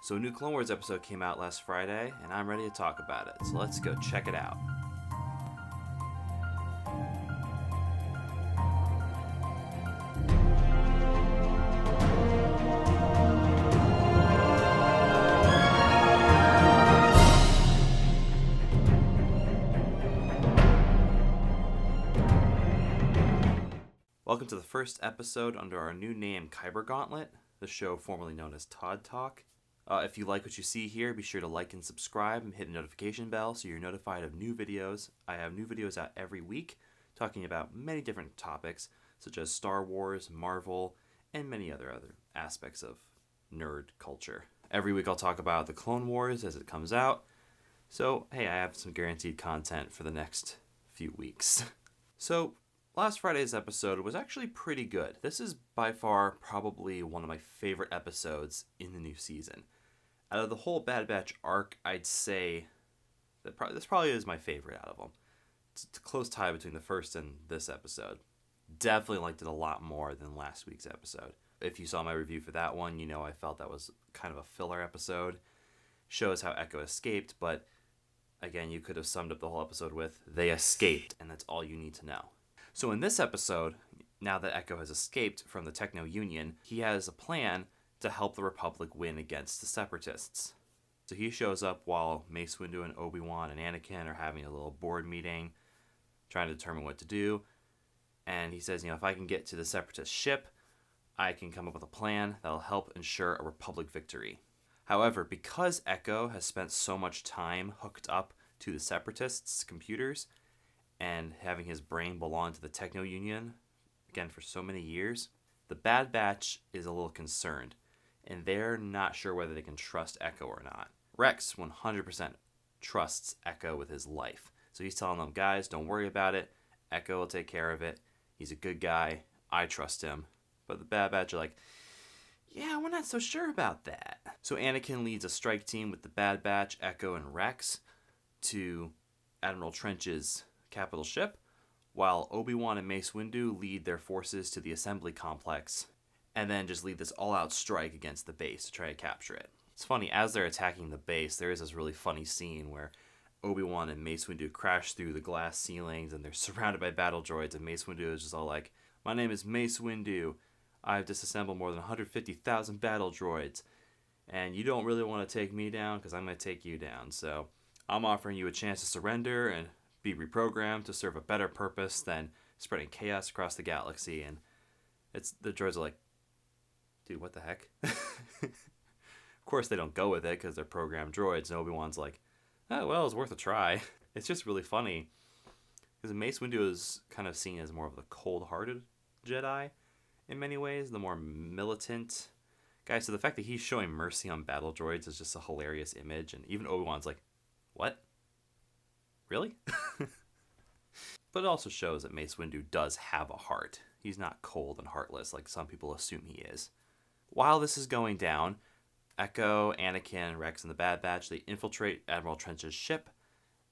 So a new Clone Wars episode came out last Friday, and I'm ready to talk about it. So let's go check it out. Welcome to the first episode under our new name, Kyber Gauntlet, the show formerly known as Todd Talk. If you like what you see here, be sure to like and subscribe and hit the notification bell so you're notified of new videos. I have new videos out every week talking about many different topics such as Star Wars, Marvel, and many other aspects of nerd culture. Every week I'll talk about the Clone Wars as it comes out. So, hey, I have some guaranteed content for the next few weeks. So, last Friday's episode was actually pretty good. This is by far probably one of my favorite episodes in the new season. Out of the whole Bad Batch arc, I'd say that this probably is my favorite out of them. It's a close tie between the first and this episode. Definitely liked it a lot more than last week's episode. If you saw my review for that one, you know I felt that was kind of a filler episode. Shows how Echo escaped, but again, you could have summed up the whole episode with, they escaped, and that's all you need to know. So in this episode, now that Echo has escaped from the Techno Union, he has a plan to help the Republic win against the Separatists. So he shows up while Mace Windu and Obi-Wan and Anakin are having a little board meeting, trying to determine what to do. And he says, if I can get to the Separatist ship, I can come up with a plan that'll help ensure a Republic victory. However, because Echo has spent so much time hooked up to the Separatists' computers, and having his brain belong to the Techno Union, again, for so many years, the Bad Batch is a little concerned, and they're not sure whether they can trust Echo or not. Rex 100% trusts Echo with his life. So he's telling them, guys, don't worry about it. Echo will take care of it. He's a good guy. I trust him. But the Bad Batch are like, yeah, we're not so sure about that. So Anakin leads a strike team with the Bad Batch, Echo, and Rex to Admiral Trench's capital ship, while Obi-Wan and Mace Windu lead their forces to the assembly complex and then just lead this all-out strike against the base to try to capture it. It's funny, as they're attacking the base, there is this really funny scene where Obi-Wan and Mace Windu crash through the glass ceilings and they're surrounded by battle droids, and Mace Windu is just all like, my name is Mace Windu. I've disassembled more than 150,000 battle droids, and you don't really want to take me down because I'm going to take you down. So I'm offering you a chance to surrender and be reprogrammed to serve a better purpose than spreading chaos across the galaxy. And the droids are like, dude, what the heck? Of course they don't go with it because they're programmed droids, and Obi-Wan's like, oh, well, it's worth a try. It's just really funny because Mace Windu is kind of seen as more of the cold-hearted Jedi in many ways, the more militant guy. So the fact that he's showing mercy on battle droids is just a hilarious image, and even Obi-Wan's like, what? Really? But it also shows that Mace Windu does have a heart. He's not cold and heartless like some people assume he is. While this is going down, Echo, Anakin, Rex, and the Bad Batch, they infiltrate Admiral Trench's ship,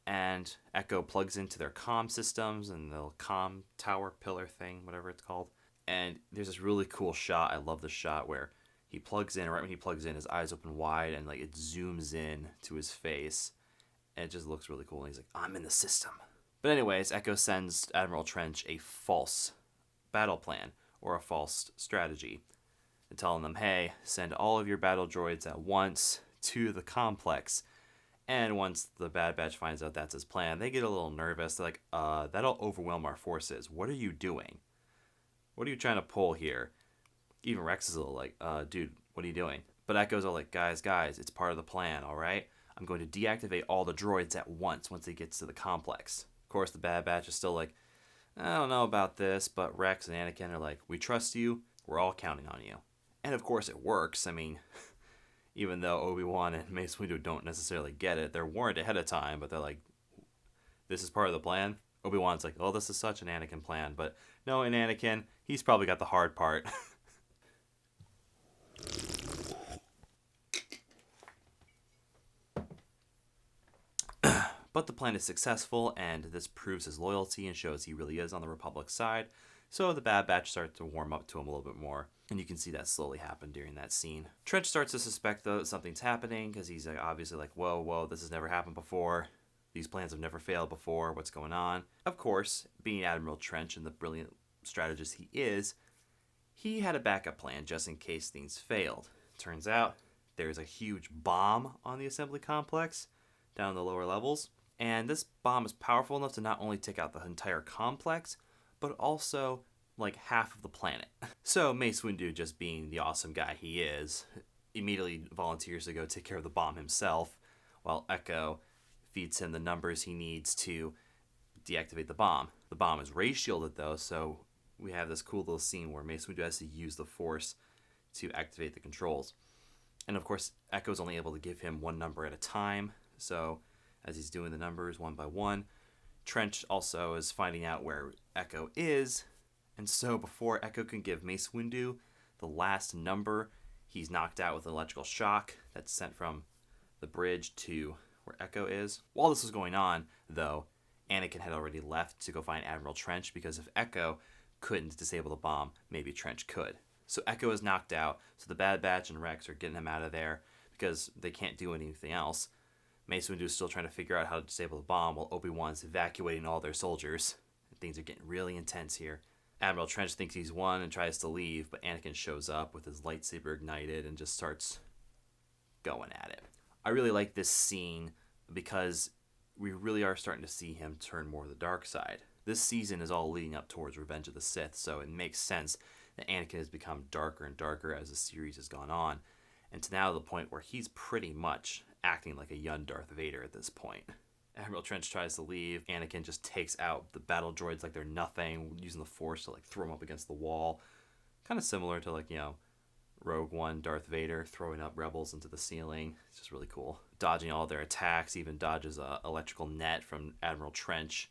and Echo plugs into their comm systems and the comm tower pillar thing, whatever it's called. And there's this really cool shot. I love this shot where he plugs in, right when he plugs in, his eyes open wide and like it zooms in to his face. And it just looks really cool. And he's like, I'm in the system. But anyways, Echo sends Admiral Trench a false battle plan or a false strategy. And telling them, hey, send all of your battle droids at once to the complex. And once the Bad Batch finds out that's his plan, they get a little nervous. They're like, that'll overwhelm our forces. What are you doing? What are you trying to pull here? Even Rex is a little like, dude, what are you doing? But Echo's all like, guys, it's part of the plan, all right? I'm going to deactivate all the droids at once he gets to the complex. Of course, the Bad Batch is still like, I don't know about this, but Rex and Anakin are like, we trust you. We're all counting on you. And of course it works. I mean, even though Obi-Wan and Mace Windu don't necessarily get it, they're warned ahead of time, but they're like, this is part of the plan. Obi-Wan's like, oh, this is such an Anakin plan. But no, in Anakin, he's probably got the hard part. But the plan is successful, and this proves his loyalty and shows he really is on the Republic's side. So the Bad Batch starts to warm up to him a little bit more. And you can see that slowly happen during that scene. Trench starts to suspect, though, that something's happening, because he's obviously like, whoa, this has never happened before. These plans have never failed before. What's going on? Of course, being Admiral Trench and the brilliant strategist he is, he had a backup plan just in case things failed. Turns out there's a huge bomb on the assembly complex down in the lower levels. And this bomb is powerful enough to not only take out the entire complex, but also like half of the planet. So Mace Windu, just being the awesome guy he is, immediately volunteers to go take care of the bomb himself, while Echo feeds him the numbers he needs to deactivate the bomb. The bomb is ray shielded though, so we have this cool little scene where Mace Windu has to use the Force to activate the controls. And of course, Echo's only able to give him one number at a time, so as he's doing the numbers one by one, Trench also is finding out where Echo is. And so before Echo can give Mace Windu the last number, he's knocked out with an electrical shock that's sent from the bridge to where Echo is. While this was going on, though, Anakin had already left to go find Admiral Trench, because if Echo couldn't disable the bomb, maybe Trench could. So Echo is knocked out, so the Bad Batch and Rex are getting him out of there because they can't do anything else. Mace Windu is still trying to figure out how to disable the bomb while Obi-Wan's evacuating all their soldiers. Things are getting really intense here. Admiral Trench thinks he's won and tries to leave, but Anakin shows up with his lightsaber ignited and just starts going at it. I really like this scene because we really are starting to see him turn more to the dark side. This season is all leading up towards Revenge of the Sith, so it makes sense that Anakin has become darker and darker as the series has gone on, and to now the point where he's pretty much acting like a young Darth Vader at this point. Admiral Trench tries to leave. Anakin just takes out the battle droids like they're nothing, using the Force to like throw them up against the wall. Kind of similar to Rogue One Darth Vader throwing up rebels into the ceiling. It's just really cool. Dodging all their attacks, even dodges a electrical net from Admiral Trench.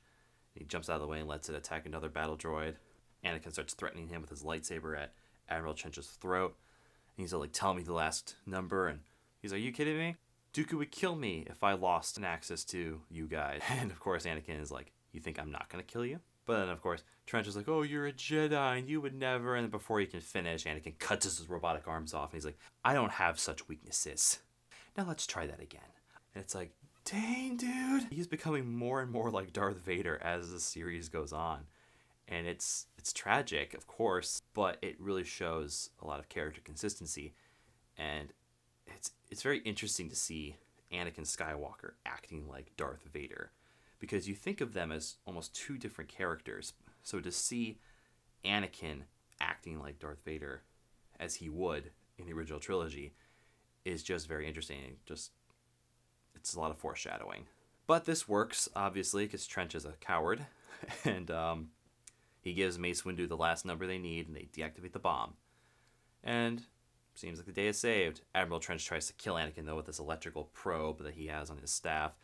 He jumps out of the way and lets it attack another battle droid. Anakin starts threatening him with his lightsaber at Admiral Trench's throat. And he's like, tell me the last number. And he's like, are you kidding me? Dooku would kill me if I lost an access to you guys. And of course, Anakin is like, you think I'm not going to kill you? But then, of course, Trench is like, oh, you're a Jedi, and you would never. And then before he can finish, Anakin cuts his robotic arms off. And he's like, I don't have such weaknesses. Now let's try that again. And it's like, dang, dude. He's becoming more and more like Darth Vader as the series goes on. And it's tragic, of course, but it really shows a lot of character consistency. And it's very interesting to see Anakin Skywalker acting like Darth Vader, because you think of them as almost two different characters. So to see Anakin acting like Darth Vader as he would in the original trilogy is just very interesting. It's a lot of foreshadowing. But this works, obviously, because Trench is a coward, and he gives Mace Windu the last number they need, and they deactivate the bomb. And seems like the day is saved. Admiral Trench tries to kill Anakin, though, with this electrical probe that he has on his staff.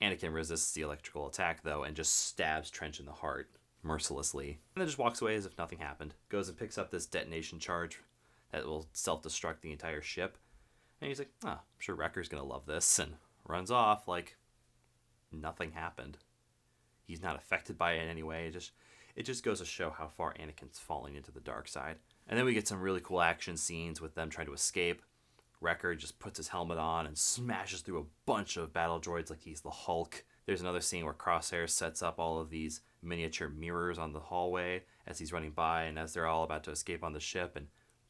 Anakin resists the electrical attack, though, and just stabs Trench in the heart mercilessly. And then just walks away as if nothing happened. Goes and picks up this detonation charge that will self-destruct the entire ship. And he's like, I'm sure Wrecker's going to love this, and runs off like nothing happened. He's not affected by it in any way. It just goes to show how far Anakin's falling into the dark side. And then we get some really cool action scenes with them trying to escape. Wrecker just puts his helmet on and smashes through a bunch of battle droids like he's the Hulk. There's another scene where Crosshair sets up all of these miniature mirrors on the hallway as he's running by, and as they're all about to escape on the ship and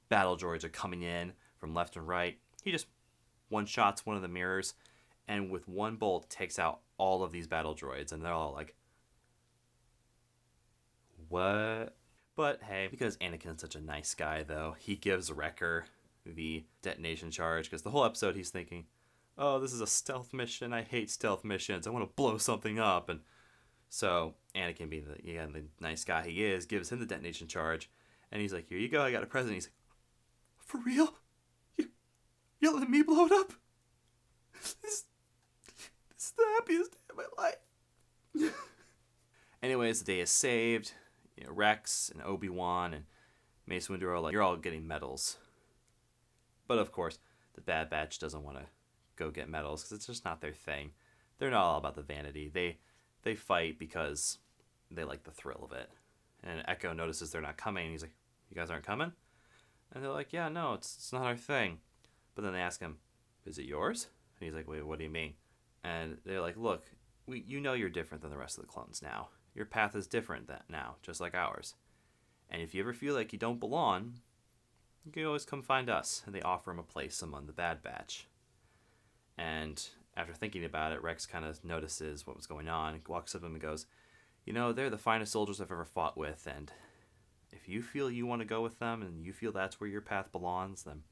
battle droids are coming in from left and right, he just one-shots one of the mirrors and with one bolt takes out all of these battle droids, and they're all like, what? But hey, because Anakin's such a nice guy, though, he gives Wrecker the detonation charge, because the whole episode he's thinking, oh, this is a stealth mission. I hate stealth missions. I want to blow something up. And so Anakin, being the nice guy he is, gives him the detonation charge. And he's like, here you go. I got a present. He's like, for real? You're letting me blow it up? This is the happiest day of my life. Anyways, the day is saved. Rex and Obi-Wan and Mace Windu are like, you're all getting medals. But of course, the Bad Batch doesn't want to go get medals because it's just not their thing. They're not all about the vanity. They fight because they like the thrill of it. And Echo notices they're not coming. And he's like, you guys aren't coming? And they're like, yeah, no, it's not our thing. But then they ask him, is it yours? And he's like, wait, what do you mean? And they're like, look, you know you're different than the rest of the clones now. Your path is different now, just like ours. And if you ever feel like you don't belong, you can always come find us. And they offer him a place among the Bad Batch. And after thinking about it, Rex kind of notices what was going on, walks up to him and goes, you know, they're the finest soldiers I've ever fought with, and if you feel you want to go with them and you feel that's where your path belongs, then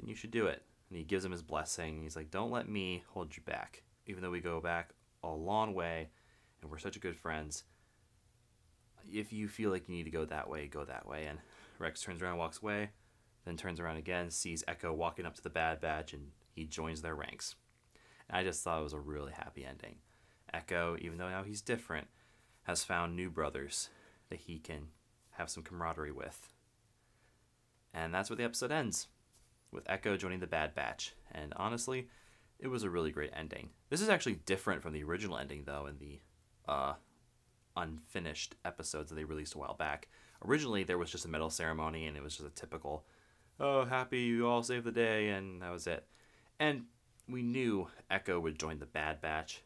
you should do it. And he gives him his blessing. He's like, don't let me hold you back. Even though we go back a long way and we're such good friends, if you feel like you need to go that way, go that way. And Rex turns around and walks away, then turns around again, sees Echo walking up to the Bad Batch, and he joins their ranks. And I just thought it was a really happy ending. Echo, even though now he's different, has found new brothers that he can have some camaraderie with. And that's where the episode ends, with Echo joining the Bad Batch. And honestly, it was a really great ending. This is actually different from the original ending, though, in the unfinished episodes that they released a while back. Originally, there was just a medal ceremony, and it was just a typical, oh, happy you all saved the day, and that was it. And we knew Echo would join the Bad Batch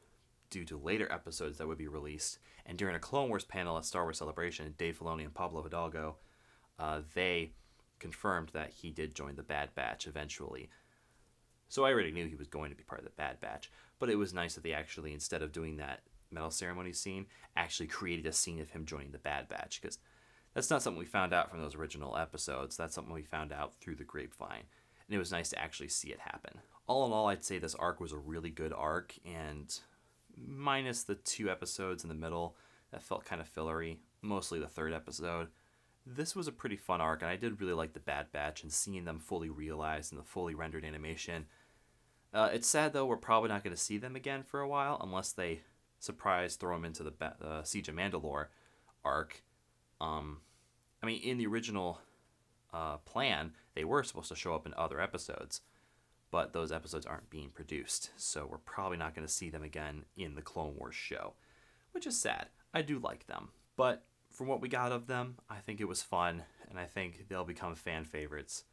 due to later episodes that would be released. And during a Clone Wars panel at Star Wars Celebration, Dave Filoni and Pablo Hidalgo, they confirmed that he did join the Bad Batch eventually. So I already knew he was going to be part of the Bad Batch, but it was nice that they actually, instead of doing that medal ceremony scene, actually created a scene of him joining the Bad Batch, because that's not something we found out from those original episodes. That's something we found out through the grapevine, and it was nice to actually see it happen. All in all, I'd say this arc was a really good arc, and minus the 2 episodes in the middle that felt kind of fillery, mostly the 3rd episode, this was a pretty fun arc, and I did really like the Bad Batch and seeing them fully realized in the fully rendered animation. It's sad, though, we're probably not going to see them again for a while, unless they surprise throw them into the Siege of Mandalore arc. I mean, in the original plan, they were supposed to show up in other episodes, but those episodes aren't being produced, so we're probably not going to see them again in the Clone Wars show, which is sad. I do like them, but from what we got of them, I think it was fun, and I think they'll become fan favorites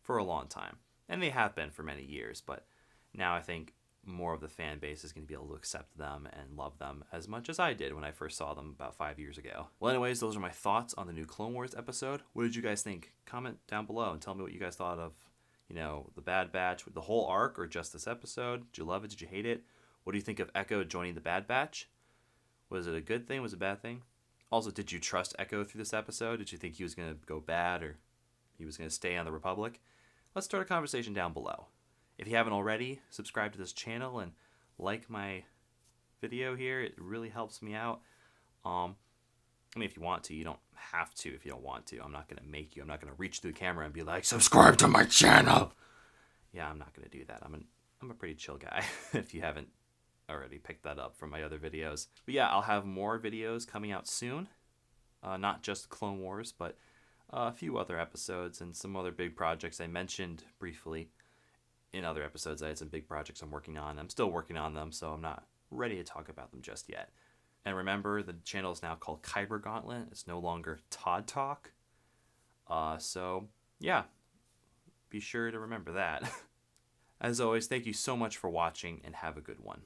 for a long time. And they have been for many years, but now I think more of the fan base is going to be able to accept them and love them as much as I did when I first saw them about 5 years ago. Well, anyways, those are my thoughts on the new Clone Wars episode. What did you guys think? Comment down below and tell me what you guys thought of, the Bad Batch, the whole arc, or just this episode. Did you love it? Did you hate it? What do you think of Echo joining the Bad Batch? Was it a good thing? Was it a bad thing? Also, did you trust Echo through this episode? Did you think he was going to go bad, or he was going to stay on the Republic? Let's start a conversation down below. If you haven't already, subscribe to this channel and like my video here. It really helps me out. I mean, if you want to, you don't have to if you don't want to. I'm not going to make you. I'm not going to reach through the camera and be like, subscribe to my channel. Yeah, I'm not going to do that. I'm a pretty chill guy, if you haven't already picked that up from my other videos. But yeah, I'll have more videos coming out soon. Not just Clone Wars, but a few other episodes and some other big projects I mentioned briefly in other episodes. I had some big projects I'm working on. I'm still working on them, so I'm not ready to talk about them just yet. And remember, the channel is now called Kyber Gauntlet. It's no longer Todd Talk. So yeah, be sure to remember that. As always, thank you so much for watching, and have a good one.